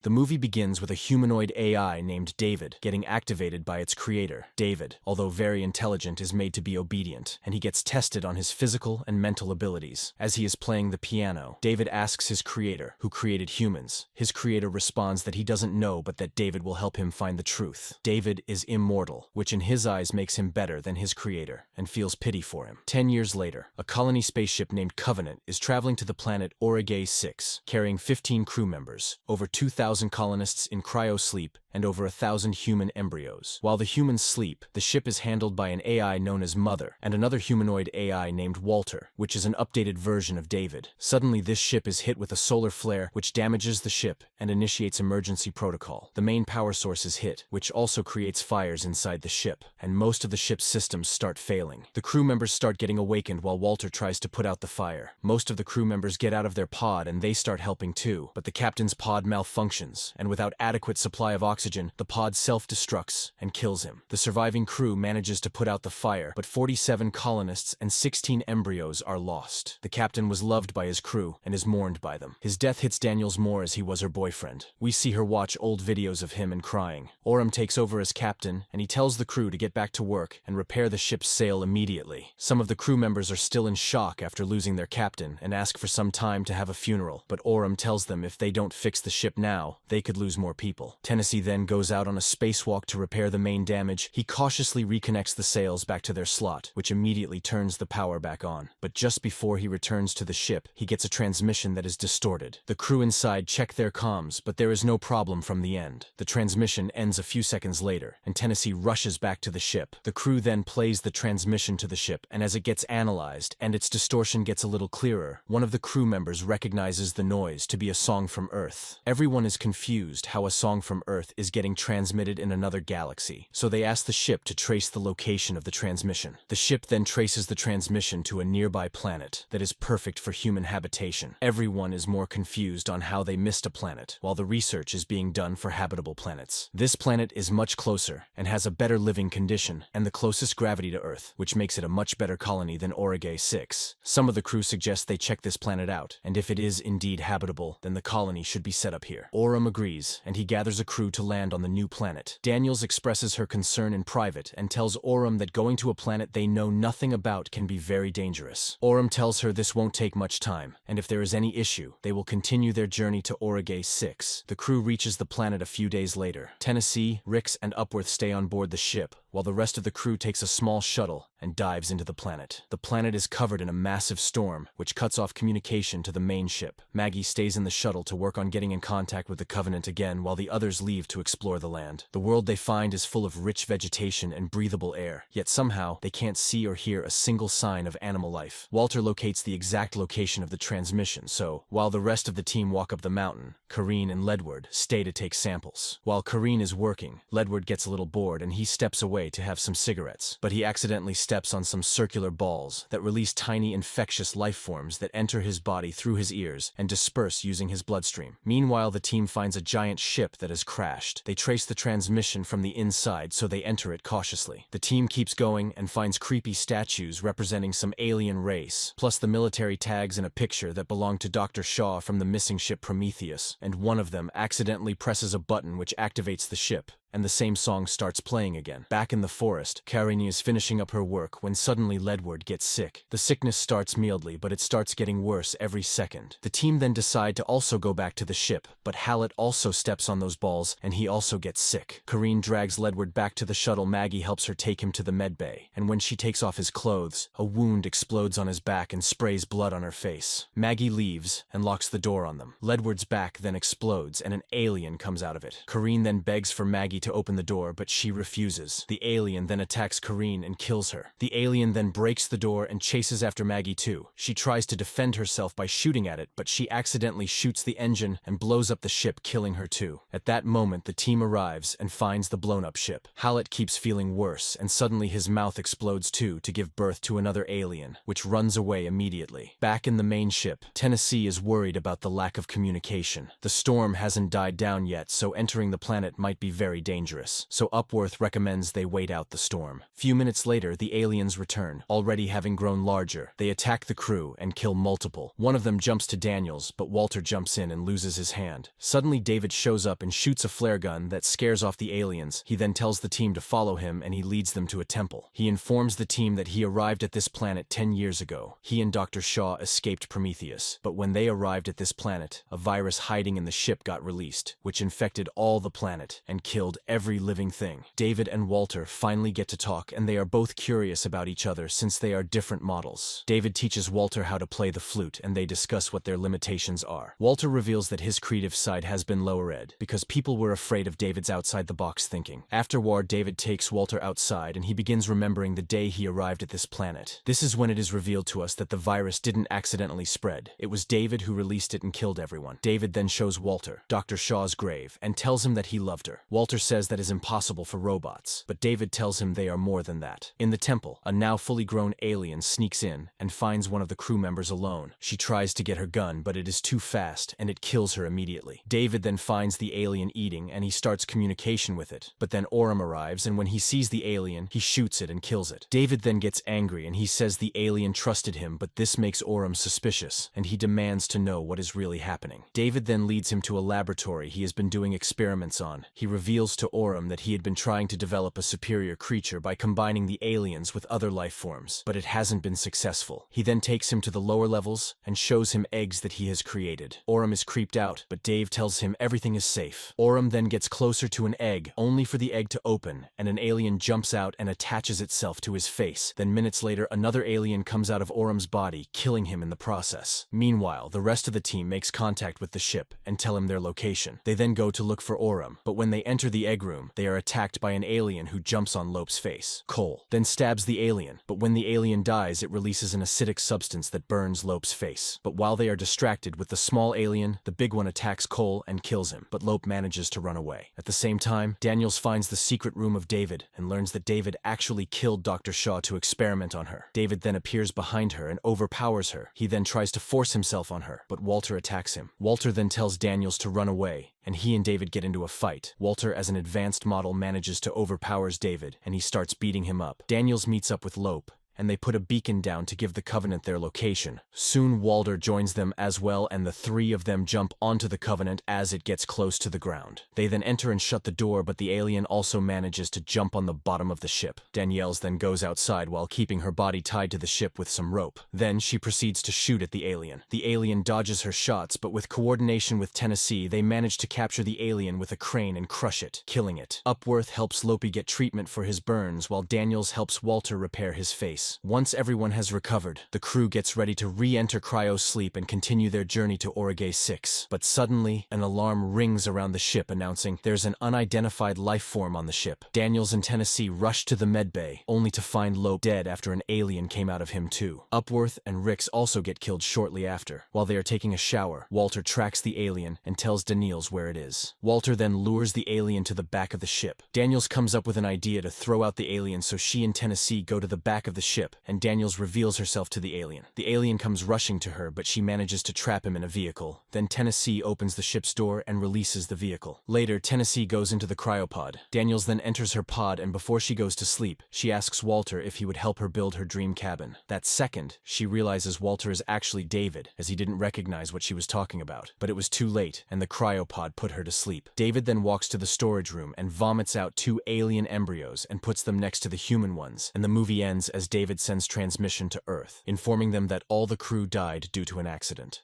The movie begins with a humanoid AI named David getting activated by its creator. David, although very intelligent, is made to be obedient, and he gets tested on his physical and mental abilities. As he is playing the piano, David asks his creator, who created humans. His creator responds that he doesn't know, but that David will help him find the truth. David is immortal, which in his eyes makes him better than his creator, and feels pity for him. 10 years later, a colony spaceship named Covenant is traveling to the planet Origay 6, carrying 15 crew members, over 2,000 colonists in cryo-sleep, and over 1,000 human embryos. While the humans sleep, the ship is handled by an AI known as Mother, and another humanoid AI named Walter, which is an updated version of David. Suddenly, this ship is hit with a solar flare, which damages the ship and initiates emergency protocol. The main power source is hit, which also creates fires inside the ship, and most of the ship's systems start failing. The crew members start getting awakened while Walter tries to put out the fire. Most of the crew members get out of their pod and they start helping too, but the captain's pod malfunctions, and without adequate supply of oxygen, the pod self-destructs and kills him. The surviving crew manages to put out the fire, but 47 colonists and 16 embryos are lost. The captain was loved by his crew and is mourned by them. His death hits Daniels more as he was her boyfriend. We see her watch old videos of him and crying. Orem takes over as captain, and he tells the crew to get back to work and repair the ship's sail immediately. Some of the crew members are still in shock after losing their captain and ask for some time to have a funeral, but Orem tells them if they don't fix the ship now, they could lose more people. Tennessee then goes out on a spacewalk to repair the main damage. He cautiously reconnects the sails back to their slot, which immediately turns the power back on. But just before he returns to the ship, he gets a transmission that is distorted. The crew inside check their comms, but there is no problem from the end. The transmission ends a few seconds later, and Tennessee rushes back to the ship. The crew then plays the transmission to the ship, and as it gets analyzed and its distortion gets a little clearer, one of the crew members recognizes the noise to be a song from Earth. Everyone is confused how a song from Earth is getting transmitted in another galaxy, so they ask the ship to trace the location of the transmission. The ship then traces the transmission to a nearby planet that is perfect for human habitation. Everyone is more confused on how they missed a planet, while the research is being done for habitable planets. This planet is much closer and has a better living condition and the closest gravity to Earth, which makes it a much better colony than Origay 6. Some of the crew suggest they check this planet out, and if it is indeed habitable, then the colony should be set up here. Orem agrees, and he gathers a crew to land on the new planet. Daniels expresses her concern in private and tells Orem that going to a planet they know nothing about can be very dangerous. Orem tells her this won't take much time, and if there is any issue, they will continue their journey to Origay 6. The crew reaches the planet a few days later. Tennessee, Rix, and Upworth stay on board the ship, while the rest of the crew takes a small shuttle and dives into the planet. The planet is covered in a massive storm, which cuts off communication to the main ship. Maggie stays in the shuttle to work on getting in contact with the Covenant again, while the others leave to explore the land. The world they find is full of rich vegetation and breathable air, yet somehow they can't see or hear a single sign of animal life. Walter locates the exact location of the transmission, so while the rest of the team walk up the mountain, Kareen and Ledward stay to take samples. While Kareen is working, Ledward gets a little bored and he steps away to have some cigarettes, but he accidentally steps on some circular balls that release tiny infectious life forms that enter his body through his ears and disperse using his bloodstream. Meanwhile, the team finds a giant ship that has crashed. They trace the transmission from the inside, so they enter it cautiously. The team keeps going and finds creepy statues representing some alien race, plus the military tags and a picture that belong to Dr. Shaw from the missing ship Prometheus, and one of them accidentally presses a button which activates the ship, and the same song starts playing again. Back in the forest, Karini is finishing up her work when suddenly Ledward gets sick. The sickness starts mildly, but it starts getting worse every second. The team then decide to also go back to the ship, but Hallett also steps on those balls and he also gets sick. Kareen drags Ledward back to the shuttle. Maggie helps her take him to the med bay, and when she takes off his clothes, a wound explodes on his back and sprays blood on her face. Maggie leaves and locks the door on them. Ledward's back then explodes and an alien comes out of it. Kareen then begs for Maggie to open the door, but she refuses. The alien then attacks Kareen and kills her. The alien then breaks the door and chases after Maggie too. She tries to defend herself by shooting at it, but she accidentally shoots the engine and blows up the ship, killing her too. At that moment, the team arrives and finds the blown-up ship. Hallett keeps feeling worse, and suddenly his mouth explodes too to give birth to another alien, which runs away immediately. Back in the main ship, Tennessee is worried about the lack of communication. The storm hasn't died down yet, so entering the planet might be very dangerous. dangerous, so Upworth recommends they wait out the storm. Few minutes later, the aliens return, already having grown larger. They attack the crew and kill multiple. One of them jumps to Daniels, but Walter jumps in and loses his hand. Suddenly, David shows up and shoots a flare gun that scares off the aliens. He then tells the team to follow him and he leads them to a temple. He informs the team that he arrived at this planet 10 years ago. He and Dr. Shaw escaped Prometheus, but when they arrived at this planet, a virus hiding in the ship got released, which infected all the planet and killed every living thing. David and Walter finally get to talk, and they are both curious about each other since they are different models. David teaches Walter how to play the flute, and they discuss what their limitations are. Walter reveals that his creative side has been lowered because people were afraid of David's outside-the-box thinking. Afterward, David takes Walter outside, and he begins remembering the day he arrived at this planet. This is when it is revealed to us that the virus didn't accidentally spread. It was David who released it and killed everyone. David then shows Walter Dr. Shaw's grave and tells him that he loved her. Walter says that is impossible for robots, but David tells him they are more than that. In the temple, a now fully grown alien sneaks in and finds one of the crew members alone. She tries to get her gun, but it is too fast and it kills her immediately. David then finds the alien eating and he starts communication with it, but then Orem arrives, and when he sees the alien, he shoots it and kills it. David then gets angry and he says the alien trusted him, but this makes Orem suspicious and he demands to know what is really happening. David then leads him to a laboratory he has been doing experiments on. He reveals to Orem that he had been trying to develop a superior creature by combining the aliens with other life forms, but it hasn't been successful. He then takes him to the lower levels and shows him eggs that he has created. Orem is creeped out, but Dave tells him everything is safe. Orem then gets closer to an egg, only for the egg to open, and an alien jumps out and attaches itself to his face. Then minutes later, another alien comes out of Orem's body, killing him in the process. Meanwhile, the rest of the team makes contact with the ship and tell him their location. They then go to look for Orem, but when they enter the egg room, they are attacked by an alien who jumps on Lope's face. Cole then stabs the alien, but when the alien dies, it releases an acidic substance that burns Lope's face. But while they are distracted with the small alien, the big one attacks Cole and kills him, but Lope manages to run away. At the same time, Daniels finds the secret room of David and learns that David actually killed Dr. Shaw to experiment on her. David then appears behind her and overpowers her. He then tries to force himself on her, but Walter attacks him. Walter then tells Daniels to run away, and he and David get into a fight. Walter, as an advanced model, manages to overpowers David, and he starts beating him up. Daniels meets up with Lope, and they put a beacon down to give the Covenant their location. Soon Walter joins them as well, and the three of them jump onto the Covenant as it gets close to the ground. They then enter and shut the door, but the alien also manages to jump on the bottom of the ship. Daniels then goes outside while keeping her body tied to the ship with some rope. Then she proceeds to shoot at the alien. The alien dodges her shots, but with coordination with Tennessee, they manage to capture the alien with a crane and crush it, killing it. Upworth helps Lope get treatment for his burns, while Daniels helps Walter repair his face. Once everyone has recovered, the crew gets ready to re-enter cryo-sleep and continue their journey to Origay 6. But suddenly, an alarm rings around the ship announcing there's an unidentified life form on the ship. Daniels and Tennessee rush to the medbay, only to find Lope dead after an alien came out of him too. Upworth and Rix also get killed shortly after. While they are taking a shower, Walter tracks the alien and tells Daniels where it is. Walter then lures the alien to the back of the ship. Daniels comes up with an idea to throw out the alien, so she and Tennessee go to the back of the ship, and Daniels reveals herself to the alien. The alien comes rushing to her, but she manages to trap him in a vehicle. Then Tennessee opens the ship's door and releases the vehicle. Later, Tennessee goes into the cryopod. Daniels then enters her pod, and before she goes to sleep, she asks Walter if he would help her build her dream cabin. That second, she realizes Walter is actually David, as he didn't recognize what she was talking about. But it was too late, and the cryopod put her to sleep. David then walks to the storage room and vomits out 2 alien embryos and puts them next to the human ones, and the movie ends as David sends transmission to Earth, informing them that all the crew died due to an accident.